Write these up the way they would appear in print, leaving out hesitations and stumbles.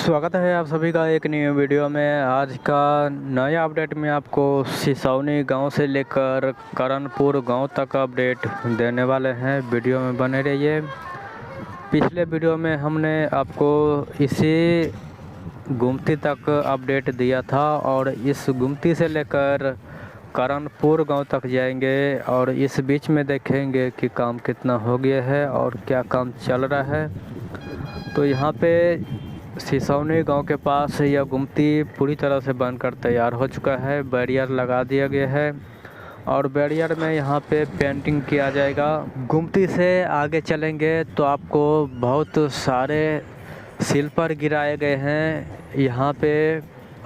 स्वागत है आप सभी का एक नई वीडियो में। आज का नया अपडेट में आपको सिसौनी गांव से लेकर करणपुर गांव तक अपडेट देने वाले हैं। वीडियो में बने रहिए। पिछले वीडियो में हमने आपको इसी गुमती तक अपडेट दिया था और इस गुमती से लेकर करणपुर गांव तक जाएंगे और इस बीच में देखेंगे कि काम कितना हो गया है और क्या काम चल रहा है। तो यहाँ पे सिसौनी गांव के पास यह गुमती पूरी तरह से बनकर तैयार हो चुका है। बैरियर लगा दिया गया है और बैरियर में यहाँ पे पेंटिंग किया जाएगा। गुमती से आगे चलेंगे तो आपको बहुत सारे सिल्पर गिराए गए हैं। यहाँ पे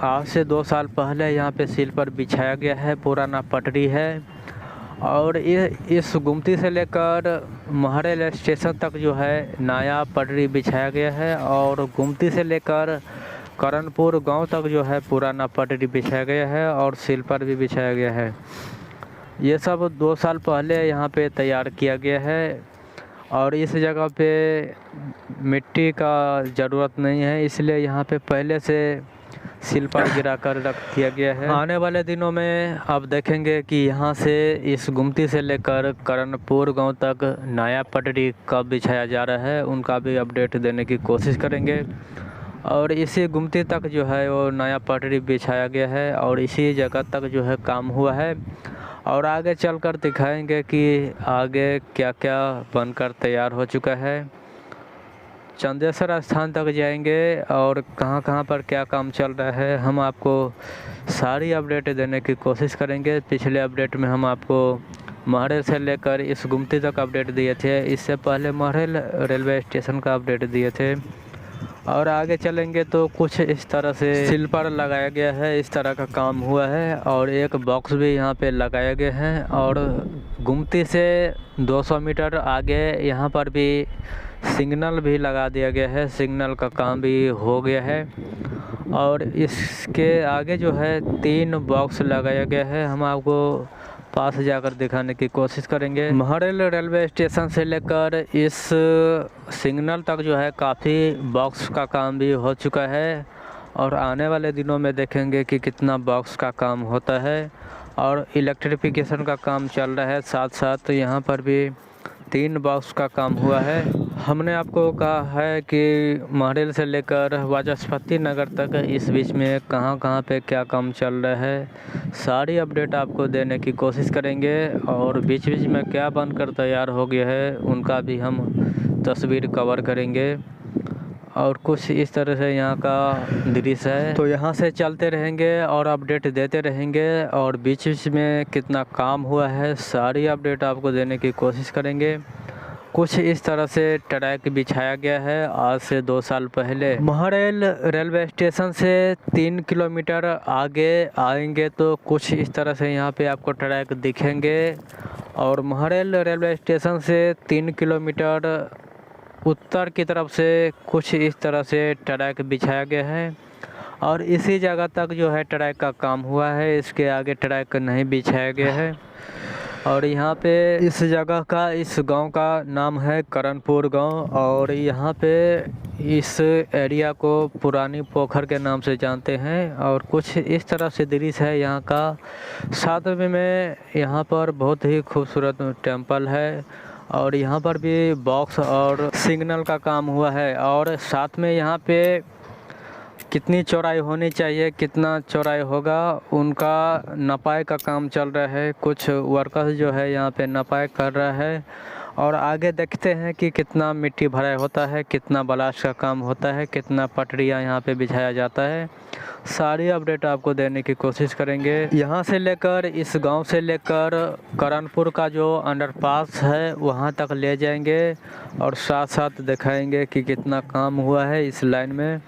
आज से 2 साल पहले यहाँ पे सिल्पर बिछाया गया है, पुराना पटरी है। और इस गुमती से लेकर महरेल स्टेशन तक जो है नया पटरी बिछाया गया है और गुमती से लेकर करणपुर गांव तक जो है पुराना पटरी बिछाया गया है और सिल्पर भी बिछाया गया है। ये सब 2 साल पहले यहाँ पे तैयार किया गया है और इस जगह पे मिट्टी का ज़रूरत नहीं है, इसलिए यहाँ पे पहले से सिल्पर गिरा कर रख दिया गया है। आने वाले दिनों में आप देखेंगे कि यहाँ से इस गुमती से लेकर करणपुर गांव तक नया पटरी कब बिछाया जा रहा है, उनका भी अपडेट देने की कोशिश करेंगे। और इसी गुमती तक जो है वो नया पटरी बिछाया गया है और इसी जगह तक जो है काम हुआ है। और आगे चलकर दिखाएंगे कि आगे क्या क्या बनकर तैयार हो चुका है। चंदेश्वर स्थान तक जाएंगे और कहां कहां पर क्या काम चल रहा है हम आपको सारी अपडेट देने की कोशिश करेंगे। पिछले अपडेट में हम आपको महरेल से लेकर इस गुमती तक अपडेट दिए थे, इससे पहले महरेल रेलवे स्टेशन का अपडेट दिए थे। और आगे चलेंगे तो कुछ इस तरह से सिल्पर लगाया गया है, इस तरह का काम हुआ है और एक बॉक्स भी यहाँ पे लगाया गया है। और गुमती से 200 मीटर आगे यहाँ पर भी सिग्नल भी लगा दिया गया है, सिग्नल का काम भी हो गया है। और इसके आगे जो है 3 बॉक्स लगाया गया है, हम आपको पास जाकर दिखाने की कोशिश करेंगे। महरेल रेलवे स्टेशन से लेकर इस सिग्नल तक जो है काफ़ी बॉक्स का काम भी हो चुका है और आने वाले दिनों में देखेंगे कि कितना बॉक्स का काम होता है। और इलेक्ट्रिफिकेशन का काम चल रहा है, साथ साथ यहाँ पर भी 3 बॉक्स का काम हुआ है। हमने आपको कहा है कि महरेल से लेकर वाचस्पति नगर तक इस बीच में कहां कहां पे क्या काम चल रहा है, सारी अपडेट आपको देने की कोशिश करेंगे। और बीच बीच में क्या बनकर तैयार हो गया है उनका भी हम तस्वीर कवर करेंगे। और कुछ इस तरह से यहाँ का दृश्य है, तो यहाँ से चलते रहेंगे और अपडेट देते रहेंगे। और बीच बीच में कितना काम हुआ है सारी अपडेट आपको देने की कोशिश करेंगे। कुछ इस तरह से ट्रैक बिछाया गया है आज से 2 साल पहले। महरेल रेलवे स्टेशन से 3 किलोमीटर आगे आएंगे तो कुछ इस तरह से यहाँ पे आपको ट्रैक दिखेंगे। और महरेल रेलवे स्टेशन से 3 किलोमीटर उत्तर की तरफ से कुछ इस तरह से ट्रैक बिछाया गया है और इसी जगह तक जो है ट्रैक का काम हुआ है, इसके आगे ट्रैक नहीं बिछाया गया है। और यहाँ पे इस जगह का, इस गांव का नाम है करणपुर गांव और यहाँ पे इस एरिया को पुरानी पोखर के नाम से जानते हैं। और कुछ इस तरह से दृश्य है यहाँ का। साथ में यहाँ पर बहुत ही खूबसूरत टेम्पल है और यहाँ पर भी बॉक्स और सिग्नल का काम हुआ है। और साथ में यहाँ पे कितनी चौड़ाई होनी चाहिए, कितना चौड़ाई होगा, उनका नपाई का काम चल रहा है। कुछ वर्कर्स जो है यहाँ पे नपाई कर रहा है और आगे देखते हैं कि कितना मिट्टी भराई होता है, कितना ब्लास्ट का काम होता है, कितना पटरियाँ यहाँ पे बिछाया जाता है। सारी अपडेट आपको देने की कोशिश करेंगे। यहाँ से लेकर इस गांव से लेकर करणपुर का जो अंडरपास है वहाँ तक ले जाएंगे और साथ साथ दिखाएंगे कि कितना काम हुआ है इस लाइन में।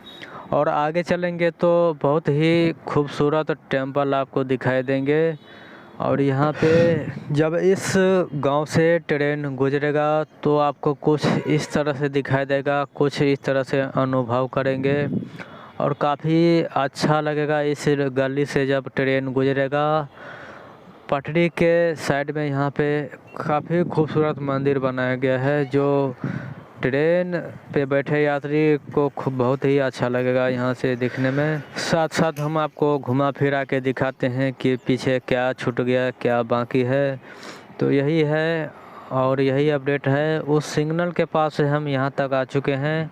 और आगे चलेंगे तो बहुत ही खूबसूरत टेम्पल आपको दिखाई देंगे। और यहाँ पे जब इस गांव से ट्रेन गुजरेगा तो आपको कुछ इस तरह से दिखाई देगा, कुछ इस तरह से अनुभव करेंगे और काफ़ी अच्छा लगेगा इस गली से जब ट्रेन गुजरेगा। पटरी के साइड में यहाँ पे काफ़ी खूबसूरत मंदिर बनाया गया है जो ट्रेन पे बैठे यात्री को खूब बहुत ही अच्छा लगेगा यहाँ से दिखने में। साथ साथ हम आपको घुमा फिरा के दिखाते हैं कि पीछे क्या छूट गया, क्या बाकी है। तो यही है और यही अपडेट है। उस सिग्नल के पास से हम यहाँ तक आ चुके हैं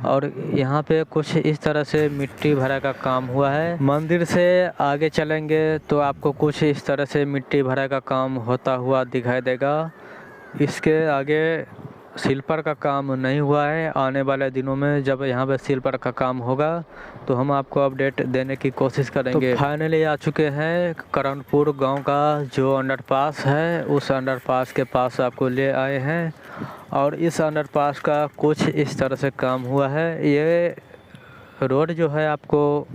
और यहाँ पे कुछ इस तरह से मिट्टी भरा का काम हुआ है। मंदिर से आगे चलेंगे तो आपको कुछ इस तरह से मिट्टी भरा का काम होता हुआ दिखाई देगा। इसके आगे सिल्पर का काम नहीं हुआ है। आने वाले दिनों में जब यहाँ पे सिल्पर का काम होगा तो हम आपको अपडेट देने की कोशिश करेंगे। तो फाइनली आ चुके हैं करणपुर गांव का जो अंडरपास है, उस अंडरपास के पास आपको ले आए हैं और इस अंडरपास का कुछ इस तरह से काम हुआ है। ये रोड जो है आपको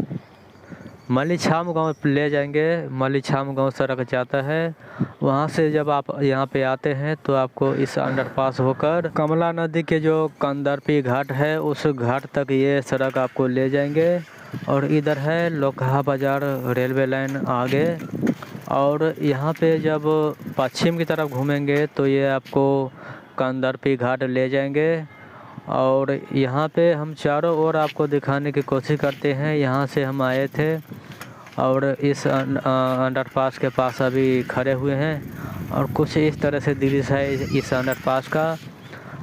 मलीछाम गांव ले जाएंगे। मलीछाम गांव सड़क जाता है, वहां से जब आप यहां पे आते हैं तो आपको इस अंडरपास होकर कमला नदी के जो कंदरपी घाट है उस घाट तक ये सड़क आपको ले जाएंगे। और इधर है लोकहा बाज़ार रेलवे लाइन आगे। और यहाँ पे जब पश्चिम की तरफ घूमेंगे तो ये आपको कंदरपी घाट ले जाएंगे। और यहाँ पे हम चारों ओर आपको दिखाने की कोशिश करते हैं। यहाँ से हम आए थे और इस अंडरपास के पास अभी खड़े हुए हैं और कुछ इस तरह से दृश्य है इस अंडरपास का।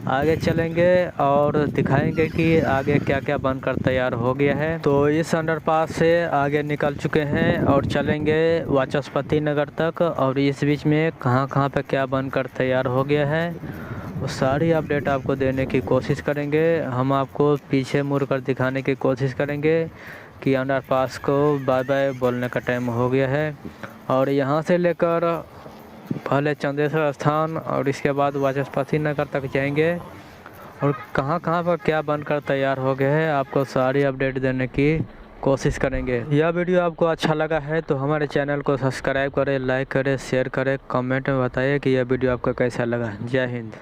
आगे चलेंगे और दिखाएंगे कि आगे क्या क्या बनकर तैयार हो गया है। तो इस अंडरपास से आगे निकल चुके हैं और चलेंगे वाचस्पति नगर तक और इस बीच में कहाँ कहाँ पे क्या बनकर तैयार हो गया है वो सारी अपडेट आपको देने की कोशिश करेंगे। हम आपको पीछे मुड़कर दिखाने की कोशिश करेंगे कि अंडरपास को बाय बाय बोलने का टाइम हो गया है। और यहाँ से लेकर पहले चंदेश्वर स्थान और इसके बाद वाचस्पति नगर तक जाएंगे और कहाँ कहाँ पर क्या बनकर तैयार हो गया है आपको सारी अपडेट देने की कोशिश करेंगे। यह वीडियो आपको अच्छा लगा है तो हमारे चैनल को सब्सक्राइब करें, लाइक करें, शेयर करें, कमेंट में बताइए कि यह वीडियो आपको कैसा लगा। जय हिंद।